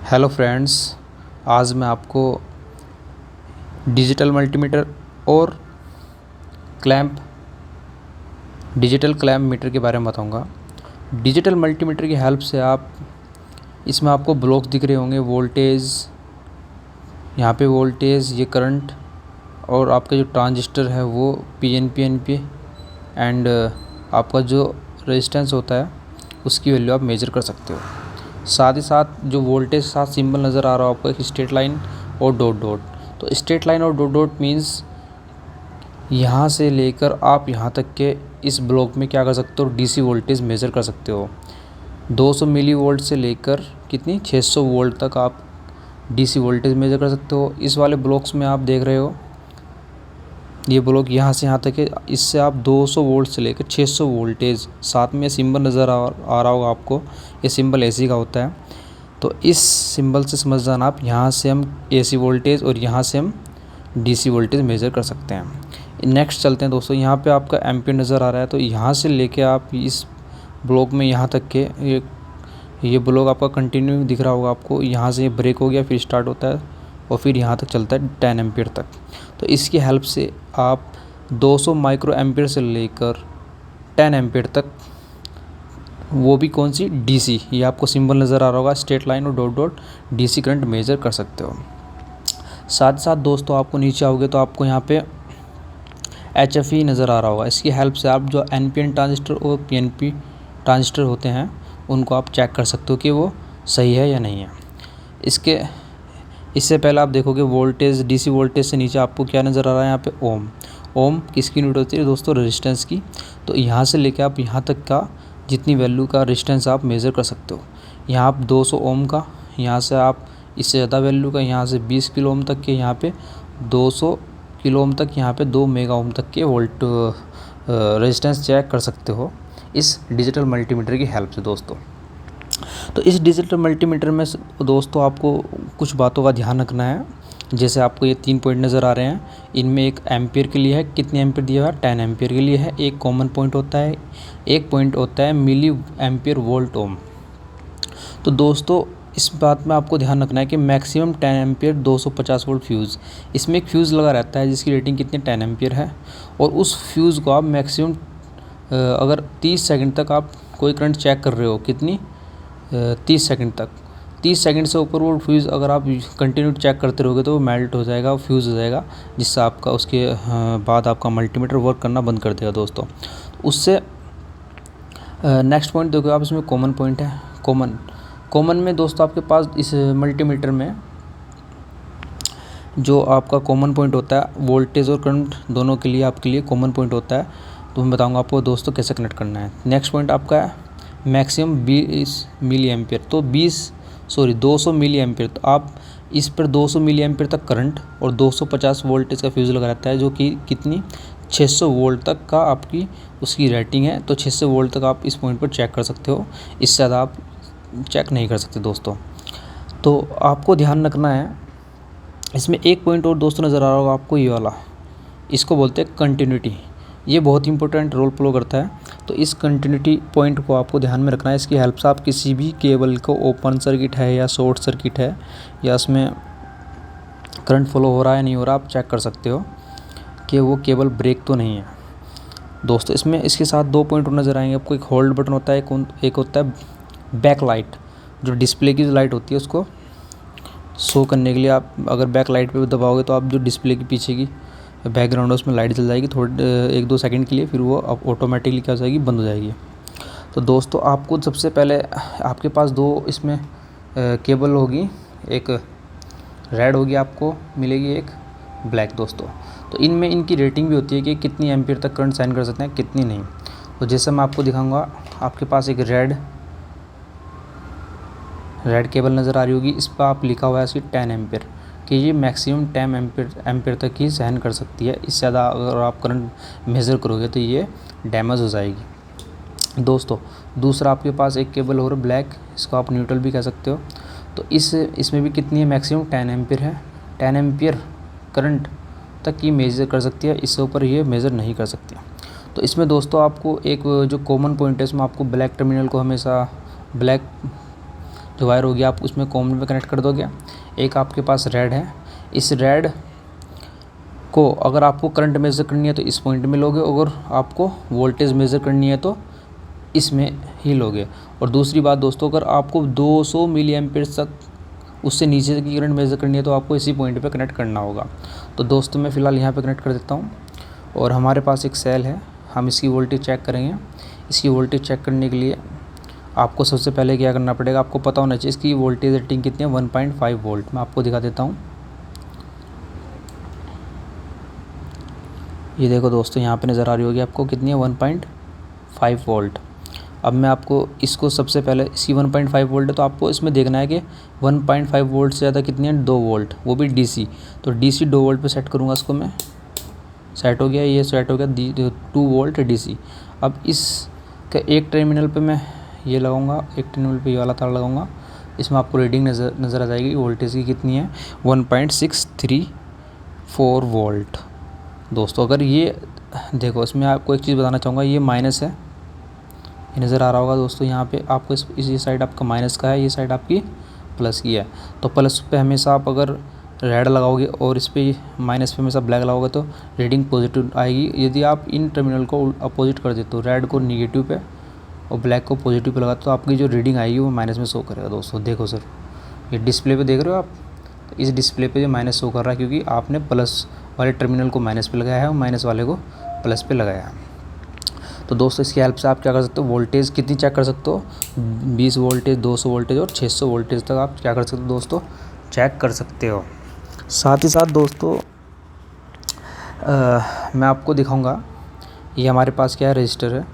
Hello friends, आज मैं आपको डिजिटल मल्टीमीटर और क्लैंप डिजिटल क्लैंप मीटर के बारे में बताऊंगा। डिजिटल मल्टीमीटर की हेल्प से इसमें आपको ब्लॉक्स दिख रहे होंगे, वोल्टेज, यहाँ पे वोल्टेज, ये करंट और आपका जो ट्रांजिस्टर है वो पीएनपी एनपी एंड आपका जो रेजिस्टेंस होता है उसकी वैल्यू आप मेजर कर सकते हो। साथ ही साथ जो वोल्टेज के साथ सिंबल नज़र आ रहा हो आपको, एक स्ट्रेट लाइन और डॉट डॉट। तो स्ट्रेट लाइन और डॉट डॉट मीन्स यहाँ से लेकर आप यहाँ तक के इस ब्लॉक में क्या कर सकते हो, डीसी वोल्टेज मेज़र कर सकते हो। 200 मिली वोल्ट से लेकर कितनी 600 वोल्ट तक आप डीसी वोल्टेज मेज़र कर सकते हो। इस वाले ब्लॉक्स में आप देख रहे हो, ये ब्लॉक यहाँ से यहाँ तक है, इससे आप 200 वोल्ट से लेकर 600 वोल्टेज, साथ में सिंबल नज़र आ रहा होगा आपको, ये सिंबल एसी का होता है। तो इस सिंबल से समझ जाना आप, यहाँ से हम एसी वोल्टेज और यहाँ से हम डीसी वोल्टेज मेज़र कर सकते हैं। नेक्स्ट चलते हैं दोस्तों, यहाँ पे आपका एम्पीयर नज़र आ रहा है। तो यहाँ से लेके आप इस ब्लॉक में यहाँ तक के ये ब्लॉक आपका कंटिन्यू दिख रहा होगा आपको, यहाँ से ये ब्रेक हो गया, फिर स्टार्ट होता है और फिर यहाँ तक चलता है 10 एम्पीयर तक। तो इसकी हेल्प से आप 200 माइक्रो एम्पीयर से लेकर 10 एम्पीयर तक, वो भी कौन सी, डीसी, ये आपको सिंबल नज़र आ रहा होगा स्ट्रेट लाइन और dot dot, DC current measure कर सकते हो। साथ ही साथ दोस्तों आपको नीचे आओगे तो आपको यहाँ पे HFE नज़र आ रहा होगा। इसकी हेल्प से आप जो NPN ट्रांजिस्टर और PNP ट्रांजिस्टर होते हैं उनको आप चेक कर सकते हो कि वो सही है या नहीं है। इससे पहले आप देखोगे वोल्टेज, डीसी वोल्टेज से नीचे आपको क्या नज़र आ रहा है, यहाँ पे ओम। ओम किसकी यूनिट होती है दोस्तों, रेजिस्टेंस की। तो यहाँ से लेकर आप यहाँ तक का जितनी वैल्यू का रेजिस्टेंस आप मेज़र कर सकते हो। यहाँ आप 200 ओम का, यहाँ से आप इससे ज़्यादा वैल्यू का, यहाँ से 20 किलो ओम तक के, यहाँ पे 200 किलो ओम तक, यहाँ पे 2 मेगा ओम तक के वोल्ट रेजिस्टेंस चेक कर सकते हो इस डिजिटल मल्टीमीटर की हेल्प से दोस्तों। तो इस डिजिटल मल्टीमीटर में दोस्तों आपको कुछ बातों का ध्यान रखना है। जैसे आपको ये 3 पॉइंट नज़र आ रहे हैं, इनमें एक एम्पियर के लिए है, कितने एम्पियर दिया हुआ है, 10 एम्पियर के लिए है। एक कॉमन पॉइंट होता है, एक पॉइंट होता है मिली एम्पियर वोल्ट ओम। तो दोस्तों इस बात में आपको ध्यान रखना है कि मैक्सिमम 10 एम्पियर 250 वोल्ट फ्यूज़, इसमें एक फ्यूज़ लगा रहता है जिसकी रेटिंग कितनी 10 एम्पियर है। और उस फ्यूज़ को आप मैक्सिमम अगर 30 सेकंड तक आप कोई करंट चेक कर रहे हो, कितनी 30 सेकंड तक, 30 सेकंड से ऊपर वो फ्यूज़ अगर आप कंटिन्यू चेक करते रहोगे तो वो मेल्ट हो जाएगा, फ्यूज़ हो जाएगा, जिससे आपका उसके बाद आपका मल्टीमीटर वर्क करना बंद कर देगा दोस्तों। उससे नेक्स्ट पॉइंट देखो आप, इसमें कॉमन पॉइंट है। कॉमन में दोस्तों आपके पास इस मल्टीमीटर में जो आपका कॉमन पॉइंट होता है, वोल्टेज और करंट दोनों के लिए आपके लिए कॉमन पॉइंट होता है। तो मैं बताऊंगा आपको दोस्तों कैसे कनेक्ट करना है। नेक्स्ट पॉइंट आपका है मैक्सिमम 20 मिली एम्पियर, तो 200 मिली एम्पियर। तो आप इस पर 200 मिली एम्पियर तक करंट और 250 वोल्टेज का फ्यूज़ लगा रहता है, जो कि कितनी 600 वोल्ट तक का आपकी उसकी रेटिंग है। तो 600 वोल्ट तक आप इस पॉइंट पर चेक कर सकते हो, इससे ज़्यादा आप चेक नहीं कर सकते दोस्तों। तो आपको ध्यान रखना है, इसमें एक पॉइंट और दोस्तों नज़र आ रहा होगा आपको, ये वाला, इसको बोलते हैं कंटिन्यूटी। ये बहुत इंपॉर्टेंट रोल प्ले करता है। तो इस कंटिन्यूटी पॉइंट को आपको ध्यान में रखना है। इसकी हेल्प से आप किसी भी केबल को, ओपन सर्किट है या शॉर्ट सर्किट है या उसमें करंट फ्लो हो रहा है नहीं हो रहा, आप चेक कर सकते हो कि वो केबल ब्रेक तो नहीं है दोस्तों। इसमें इसके साथ 2 पॉइंट और नज़र आएंगे आपको, एक होल्ड बटन होता है, एक होता है बैक लाइट, जो डिस्प्ले की लाइट होती है उसको शो करने के लिए आप अगर बैक लाइट पे दबाओगे तो आप जो डिस्प्ले के पीछे की बैकग्राउंड है उसमें लाइट जल जाएगी थोड़े 1-2 सेकंड के लिए, फिर वो अब ऑटोमेटिकली क्या हो जाएगी, बंद हो जाएगी। तो दोस्तों आपको सबसे पहले आपके पास 2 इसमें केबल होगी, एक रेड होगी आपको मिलेगी, एक ब्लैक दोस्तों। तो इनमें इनकी रेटिंग भी होती है कि कितनी एम्पीयर तक करंट साइन कर सकते हैं, कितनी नहीं। तो जैसे मैं आपको दिखाऊँगा, आपके पास एक रेड केबल नज़र आ रही होगी, इस पर आप लिखा हुआ है इसकी 10 एम्पीयर, कि ये मैक्सिमम 10 एम्पीयर तक ही सहन कर सकती है। इससे ज़्यादा अगर आप करंट मेज़र करोगे तो ये डैमेज हो जाएगी दोस्तों। दूसरा आपके पास एक केबल और ब्लैक, इसको आप न्यूट्रल भी कह सकते हो। तो इसमें भी कितनी है, मैक्सिमम 10 एम्पीयर है, 10 एम्पीयर करंट तक ये मेज़र कर सकती है, इससे ऊपर ये मेज़र नहीं कर सकती। तो इसमें दोस्तों आपको एक जो कॉमन पॉइंट है, इसमें आपको ब्लैक टर्मिनल को हमेशा ब्लैक जो वायर होगी आप उसमें कॉमन में कनेक्ट कर दोगे। एक आपके पास रेड है, इस रेड को अगर आपको करंट मेज़र करनी है तो इस पॉइंट में लोगे, अगर आपको वोल्टेज मेज़र करनी है तो इसमें ही लोगे। और दूसरी बात दोस्तों, अगर आपको 200 मिली एम्पीयर तक उससे नीचे की करंट मेज़र करनी है तो आपको इसी पॉइंट पे कनेक्ट करना होगा। तो दोस्तों मैं फ़िलहाल यहाँ पे कनेक्ट कर देता हूँ। और हमारे पास एक सेल है, हम इसकी वोल्टेज चेक करेंगे। इसकी वोल्टेज चेक करने के लिए आपको सबसे पहले क्या करना पड़ेगा, आपको पता होना चाहिए इसकी वोल्टेज रेटिंग कितनी है, 1.5 वोल्ट। मैं आपको दिखा देता हूँ। ये देखो दोस्तों, यहाँ पे नज़र आ रही होगी आपको कितनी है, 1.5 वोल्ट। अब मैं आपको इसको सबसे पहले इसकी 1.5 वोल्ट है तो आपको इसमें देखना है कि 1.5 वोल्ट से ज़्यादा कितनी है, 2 वोल्ट, वो भी डीसी। तो डीसी 2 वोल्ट पे सेट करूँगा इसको मैं। सेट हो गया, ये सेट हो गया 2 वोल्ट डीसी। अब इस का एक टर्मिनल पे मैं ये लगाऊंगा, एक टर्मिनल पे ये वाला तार लगाऊंगा। इसमें आपको रीडिंग नज़र आ जाएगी वोल्टेज की कितनी है, 1.634 वोल्ट। दोस्तों अगर ये देखो, इसमें आपको एक चीज़ बताना चाहूँगा, ये माइनस है, ये नज़र आ रहा होगा दोस्तों। यहाँ पे आपको इस साइड आपका माइनस का है, ये साइड आपकी प्लस की है। तो प्लस पे हमेशा आप अगर रेड लगाओगे और इस पे माइनस पे हमेशा ब्लैक लगाओगे तो रीडिंग पॉजिटिव आएगी। यदि आप इन टर्मिनल को अपोजिट कर देते हो, रेड को निगेटिव पे और ब्लैक को पॉजिटिव पे लगाते हो, तो आपकी जो रीडिंग आएगी वो माइनस में शो करेगा। दोस्तों देखो सर, ये डिस्प्ले पे देख रहे हो आप, तो इस डिस्प्ले पे जो माइनस शो कर रहा है क्योंकि आपने प्लस वाले टर्मिनल को माइनस पे लगाया है और माइनस वाले को प्लस पे लगाया है। तो दोस्तों इसकी हेल्प से आप क्या कर सकते हो, वोल्टेज कितनी चेक कर सकते हो, 20 वोल्टेज, 200 वोल्टेज और 600 वोल्टेज तक आप क्या कर सकते हो दोस्तों, चेक कर सकते हो। साथ ही साथ दोस्तों मैं आपको दिखाऊंगा, ये हमारे पास क्या है, रजिस्टर है।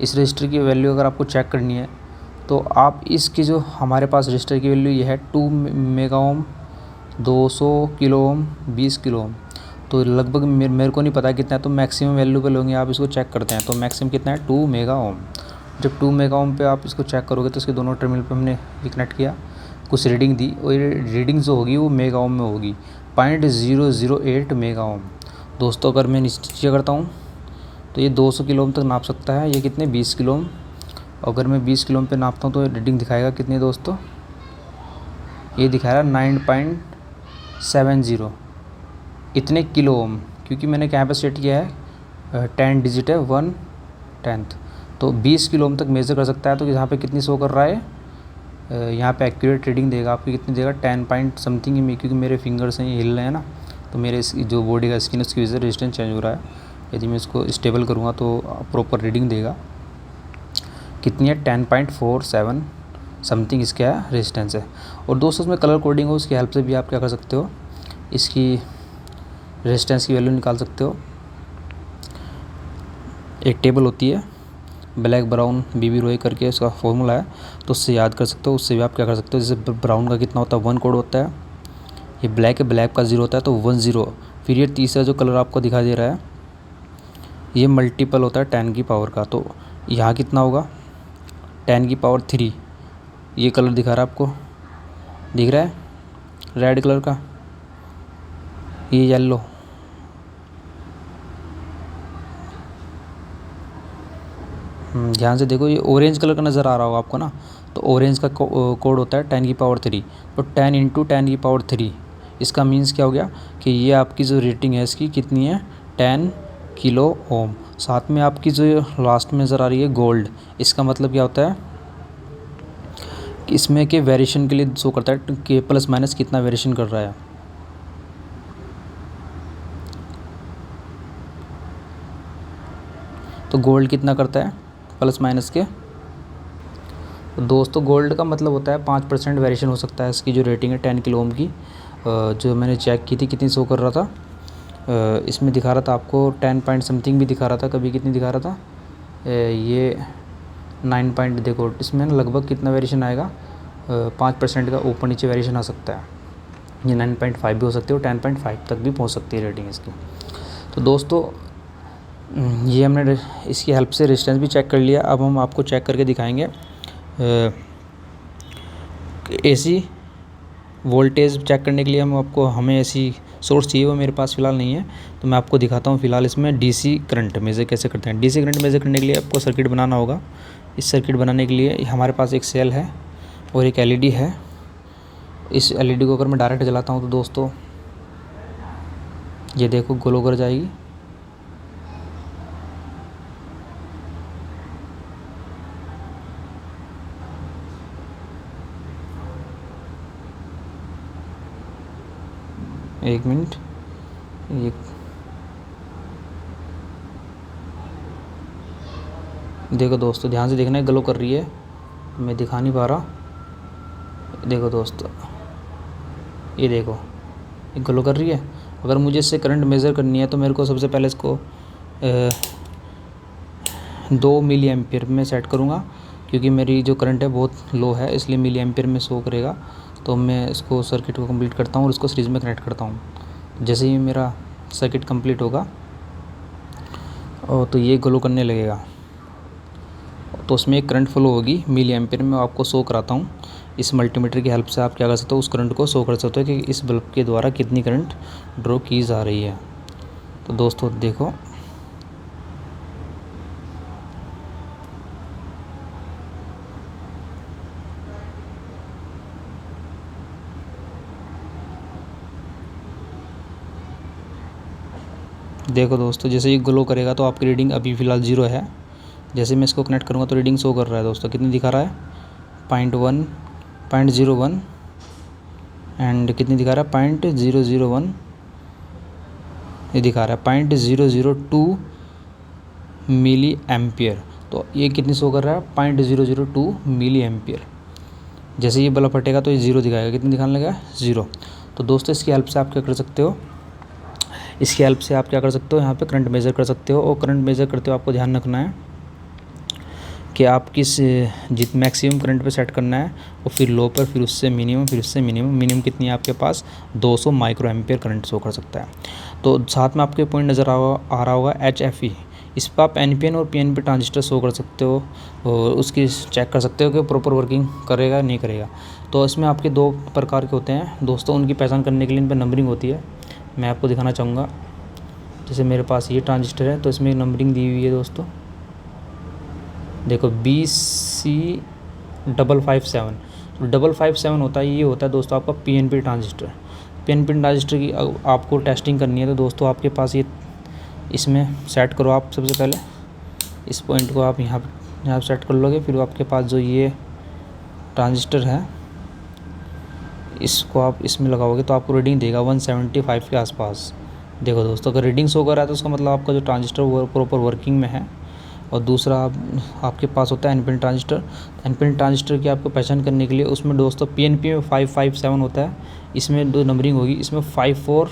इस रजिस्टर की वैल्यू अगर आपको चेक करनी है तो आप इसकी जो हमारे पास रजिस्टर की वैल्यू ये है 2 mega ohm, 200 kilo ohm, 20 kilo ohm. तो लगभग मेरे को नहीं पता कितना है, तो मैक्सिमम वैल्यू पे लोगे आप इसको चेक करते हैं। तो मैक्सिमम कितना है, 2 मेगा ओम। जब 2 मेगा ओम पे आप इसको चेक करोगे तो इसके दोनों टर्मिनल पे हमने ये कनेक्ट किया, कुछ रीडिंग दी और ये रीडिंग जो होगी वो मेगा ओम में होगी, 0.008 मेगा ओम। दोस्तों अगर मैं नीचे करता हूँ तो ये 200 किलो ओम तक नाप सकता है, ये कितने, 20 किलो ओम। अगर मैं 20 किलो ओम पे नापता हूँ तो रीडिंग दिखाएगा कितनी दोस्तों, ये दिखाएगा 9.70, इतने किलो ओम। क्योंकि मैंने यहाँ पे सेट किया है 10 डिजिट है, 1/10, तो 20 किलो ओम तक मेज़र कर सकता है। तो यहाँ पे कितनी शो कर रहा है, यहाँ पे एक्यूरेट रीडिंग देगा आपकी कितनी देगा, 10 पॉइंट समथिंग में, क्योंकि मेरे फिंगर्स हैं ये हिल रहे हैं ना, तो मेरे जो बॉडी का स्किन उसकी वजह से रेजिस्टेंस चेंज हो रहा है। यदि मैं इसको स्टेबल करूँगा तो प्रॉपर रीडिंग देगा, कितनी है, 10.47 समथिंग इसका रेजिस्टेंस है। और दोस्तों इसमें कलर कोडिंग हो, उसकी हेल्प से भी आप क्या कर सकते हो, इसकी रेजिस्टेंस की वैल्यू निकाल सकते हो। एक टेबल होती है ब्लैक ब्राउन बीबी रॉय करके, उसका फॉर्मूला है, तो उससे याद कर सकते हो। उससे भी आप क्या कर सकते हो, जैसे ब्राउन का कितना होता है, 1 कोड होता है, ये ब्लैक है, ब्लैक का 0 होता है तो 1 0। फिर ये तीसरा जो कलर आपको दिखाई दे रहा है ये मल्टीपल होता है 10 की पावर का, तो यहाँ कितना होगा, 10 की पावर 3। ये कलर दिखा रहा है आपको, दिख रहा है रेड कलर का, ये येलो, ध्यान से देखो, ये ऑरेंज कलर का नज़र आ रहा होगा आपको ना, तो ऑरेंज का कोड होता है 10 की पावर 3। तो 10 इंटू 10 की पावर 3, इसका मीन्स क्या हो गया कि ये आपकी जो रेटिंग है इसकी कितनी है, 10 किलो ओम। साथ में आपकी जो लास्ट में नज़र आ रही है गोल्ड, इसका मतलब क्या होता है कि इसमें के वेरिएशन के लिए शो करता है कि प्लस माइनस कितना वेरिएशन कर रहा है। तो गोल्ड कितना करता है प्लस माइनस के, तो दोस्तों गोल्ड का मतलब होता है 5% वेरिएशन हो सकता है इसकी जो रेटिंग है 10 किलो ओम की। जो मैंने चेक की थी कितनी शो कर रहा था, इसमें दिखा रहा था आपको 10 पॉइंट समथिंग भी दिखा रहा था, कभी कितनी दिखा रहा था, ये 9 पॉइंट। देखो इसमें लगभग कितना वेरिएशन आएगा, 5% का ऊपर नीचे वेरिएशन आ सकता है। ये 9.5 भी हो सकती है और 10.5 तक भी पहुंच सकती है रेटिंग इसकी। तो दोस्तों ये हमने इसकी हेल्प से रेजिस्टेंस भी चेक कर लिया। अब हम आपको चेक करके दिखाएंगे एसी वोल्टेज चेक करने के लिए हमें एसी सोर्स चाहिए, वो मेरे पास फ़िलहाल नहीं है, तो मैं आपको दिखाता हूँ। फ़िलहाल इसमें डीसी करंट मेज़र कैसे करते हैं। डीसी करंट मेज़र करने के लिए आपको सर्किट बनाना होगा। इस सर्किट बनाने के लिए हमारे पास एक सेल है, और एक एलईडी है। इस एलईडी को अगर मैं डायरेक्ट जलाता हूँ तो दोस्तों ये देखो ग्लो कर जाएगी। एक मिनट, ये देखो दोस्तों, ध्यान से देखना है, ग्लो कर रही है, मैं दिखा नहीं पा रहा। देखो दोस्तों, ये देखो ये ग्लो कर रही है। अगर मुझे इससे करंट मेज़र करनी है तो मेरे को सबसे पहले इसको 2 मिली एम्पियर में सेट करूँगा, क्योंकि मेरी जो करंट है बहुत लो है, इसलिए मिली एम्पियर में शो करेगा। तो मैं इसको सर्किट को कंप्लीट करता हूँ और इसको सीरीज़ में कनेक्ट करता हूँ। जैसे ही मेरा सर्किट कंप्लीट होगा और तो ये ग्लो करने लगेगा, तो उसमें एक करंट फ्लो होगी मिली एम्पियर में, आपको शो कराता हूँ। इस मल्टीमीटर की हेल्प से आप क्या कर सकते हो, उस करंट को शो कर सकते हो कि इस बल्ब के द्वारा कितनी करंट ड्रॉ की जा रही है। तो दोस्तों देखो, देखो दोस्तों, जैसे ये ग्लो करेगा तो आपकी रीडिंग अभी फ़िलहाल 0 है। जैसे मैं इसको कनेक्ट करूँगा तो रीडिंग शो कर रहा है दोस्तों, कितनी दिखा रहा है 0.01 एंड कितनी दिखा रहा है 0.001, ये दिखा रहा है 0.002 मिली एम्पियर। तो ये कितनी शो कर रहा है 0.002 मिली एम्पियर। जैसे ये बल्ब फटेगा तो ये 0 दिखाएगा, कितनी दिखाने लगा 0। तो दोस्तों इसकी हेल्प से आप क्या कर सकते हो, इसकी हेल्प से आप क्या कर सकते हो, यहाँ पे करंट मेज़र कर सकते हो। और करंट मेज़र करते हो आपको ध्यान रखना है कि आप किस मैक्सिमम करंट पे सेट करना है, और फिर लो पर, फिर उससे मिनिमम, फिर उससे मिनिमम कितनी है आपके पास 200 माइक्रो एम्पियर करंट शो कर सकता है। तो साथ में आपके पॉइंट नज़र आ रहा होगा HFE, इस पर आप NPN और PNP ट्रांजिस्टर शो कर सकते हो और उसकी चेक कर सकते हो कि प्रॉपर वर्किंग करेगा नहीं करेगा। तो इसमें आपके 2 प्रकार के होते हैं दोस्तों, उनकी पहचान करने के लिए इन पर नंबरिंग होती है। मैं आपको दिखाना चाहूँगा, जैसे मेरे पास ये ट्रांजिस्टर है तो इसमें नंबरिंग दी हुई है दोस्तों, देखो BC557। 557 होता है, ये होता है दोस्तों आपका PNP ट्रांजिस्टर। PNP ट्रांजिस्टर की आपको टेस्टिंग करनी है तो दोस्तों आपके पास ये, इसमें सेट करो आप सबसे पहले, इस पॉइंट को आप यहाँ सेट कर लोगे। फिर आपके पास जो ये ट्रांजिस्टर है इसको आप इसमें लगाओगे तो आपको रीडिंग देगा 175 के आसपास। देखो दोस्तों, अगर रीडिंग शो कर रहा है तो उसका मतलब आपका जो ट्रांजिस्टर वो प्रॉपर वर्किंग में है। और दूसरा आपके पास होता है NPN ट्रांजिस्टर। NPN ट्रांजिस्टर की आपको पहचान करने के लिए उसमें दोस्तों PNP में 557 होता है, इसमें 2 नंबरिंग होगी, इसमें 54,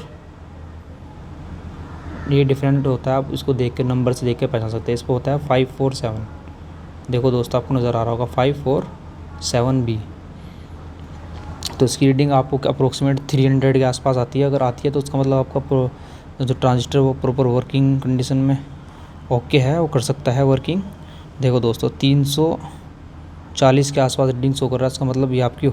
ये डिफरेंट होता है, आप इसको देख के नंबर से देख के पहचान सकते हैं। इसको होता है 547, देखो दोस्तों आपको नज़र आ रहा होगा 547B। तो इसकी रीडिंग आपको अप्रोक्सीमेट 300 के आसपास आती है। अगर आती है तो उसका मतलब आपका जो ट्रांजिस्टर वो प्रॉपर वर्किंग कंडीशन में ओके है, वो कर सकता है वर्किंग। देखो दोस्तों 340 के आसपास रीडिंग शो कर रहा है, इसका मतलब ये आपकी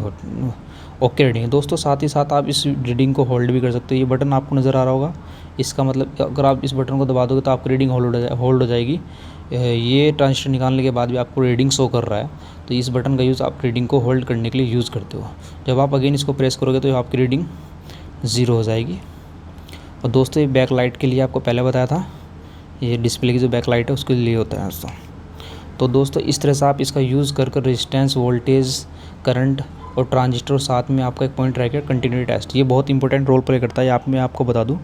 ओके रीडिंग है दोस्तों। साथ ही साथ आप इस रीडिंग को होल्ड भी कर सकते हो। ये बटन आपको नज़र आ रहा होगा, इसका मतलब अगर आप इस बटन को दबा दोगे तो आपकी रीडिंग होल्ड हो जाएगी। ये ट्रांजिस्टर निकालने के बाद भी आपको रीडिंग शो कर रहा है, तो इस बटन का यूज़ आप रीडिंग को होल्ड करने के लिए यूज़ करते हो। जब आप अगेन इसको प्रेस करोगे तो आपकी रीडिंग 0 हो जाएगी। और दोस्तों ये बैक लाइट के लिए आपको पहले बताया था, ये डिस्प्ले की जो बैक लाइट है उसके लिए होता है दोस्तों। तो दोस्तों इस तरह से आप इसका यूज़ कर रेजिस्टेंस, वोल्टेज, करंट और ट्रांजिस्टर, साथ में आपका एक पॉइंट रहेगा कंटिन्यूटी टेस्ट। ये बहुत इंपॉर्टेंट रोल प्ले करता है। मैं आपको बता दूं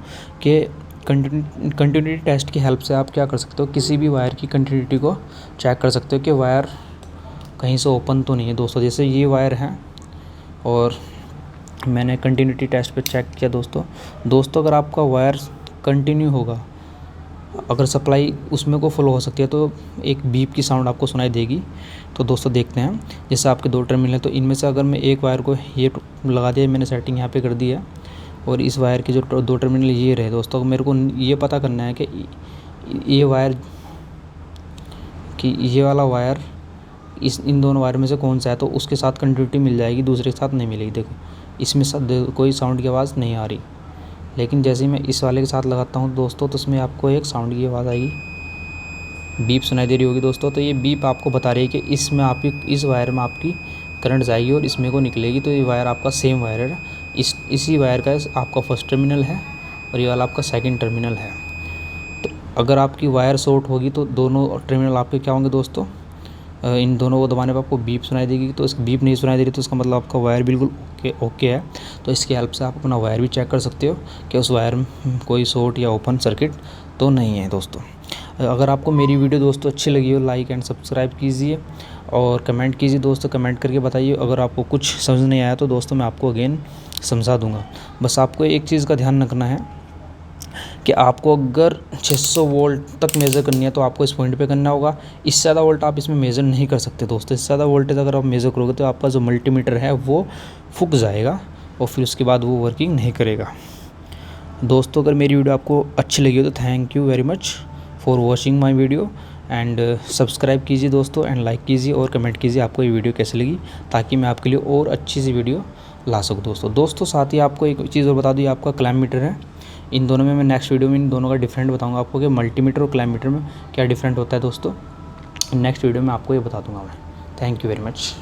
कि कंटिन्यूटी टेस्ट की हेल्प से आप क्या कर सकते हो, किसी भी वायर की कंटिन्यूटी को चेक कर सकते हो कि वायर कहीं से ओपन तो नहीं है दोस्तों। जैसे ये वायर है और मैंने कंटिन्यूटी टेस्ट पे चेक किया दोस्तों अगर आपका वायर कंटिन्यू होगा, अगर सप्लाई उसमें को फ्लो हो सकती है तो एक बीप की साउंड आपको सुनाई देगी। तो दोस्तों देखते हैं, जैसे आपके 2 टर्मिनल हैं तो इनमें से अगर मैं एक वायर को ये लगा दिया, मैंने सेटिंग यहाँ पे कर दी है, और इस वायर के जो 2 टर्मिनल ये रहे दोस्तों, मेरे को ये पता करना है कि ये वायर कि ये वाला वायर इन दोनों वायर में से कौन सा है, तो उसके साथ कंटिन्यूटी मिल जाएगी, दूसरे के साथ नहीं मिलेगी। देखो इसमें कोई साउंड की आवाज़ नहीं आ रही, लेकिन जैसे ही मैं इस वाले के साथ लगाता हूँ दोस्तों तो उसमें आपको एक साउंड की आवाज़ आएगी, बीप सुनाई दे रही होगी दोस्तों। तो ये बीप आपको बता रही है कि इसमें आपकी इस वायर में आपकी करंट जाएगी और इसमें को निकलेगी, तो ये वायर आपका सेम वायर है। इसी वायर का आपका फर्स्ट टर्मिनल है और ये वाला आपका सेकंड टर्मिनल है। तो अगर आपकी वायर शॉर्ट होगी तो दोनों टर्मिनल आपके क्या होंगे दोस्तों, इन दोनों को दबाने पर आपको बीप सुनाई देगी। तो इस बीप नहीं सुनाई दे रही तो इसका मतलब आपका वायर बिल्कुल ओके है। तो इसकी हेल्प से आप अपना वायर भी चेक कर सकते हो कि उस वायर में कोई शॉर्ट या ओपन सर्किट तो नहीं है दोस्तों। अगर आपको मेरी वीडियो दोस्तों अच्छी लगी हो, लाइक एंड सब्सक्राइब कीजिए और कमेंट कीजिए दोस्तों, कमेंट करके बताइए। अगर आपको कुछ समझ नहीं आया तो दोस्तों मैं आपको अगेन समझा दूंगा। बस आपको एक चीज़ का ध्यान रखना है कि आपको अगर 600 वोल्ट तक मेज़र करनी है तो आपको इस पॉइंट पे करना होगा। इससे ज़्यादा वोल्ट आप इसमें मेज़र नहीं कर सकते दोस्तों। इससे ज़्यादा वोल्टेज अगर आप मेज़र करोगे तो आपका जो मल्टीमीटर है वो फूक जाएगा और फिर उसके बाद वो वर्किंग नहीं करेगा। दोस्तों अगर मेरी वीडियो आपको अच्छी लगी हो तो thank you very much for watching my video and subscribe कीजिए दोस्तों एंड लाइक कीजिए और कमेंट कीजिए आपको ये वीडियो कैसी लगी, ताकि मैं आपके लिए और अच्छी सी वीडियो ला सकूँ दोस्तों। साथ ही आपको एक चीज़ और बता दूँ, आपका क्लैम्प मीटर है। इन दोनों में मैं नेक्स्ट वीडियो में इन दोनों का डिफरेंट बताऊंगा आपको कि मल्टीमीटर और क्लैम्प मीटर में क्या डिफरेंट होता है दोस्तों। नेक्स्ट वीडियो में आपको ये बता दूंगा मैं। Thank you very much.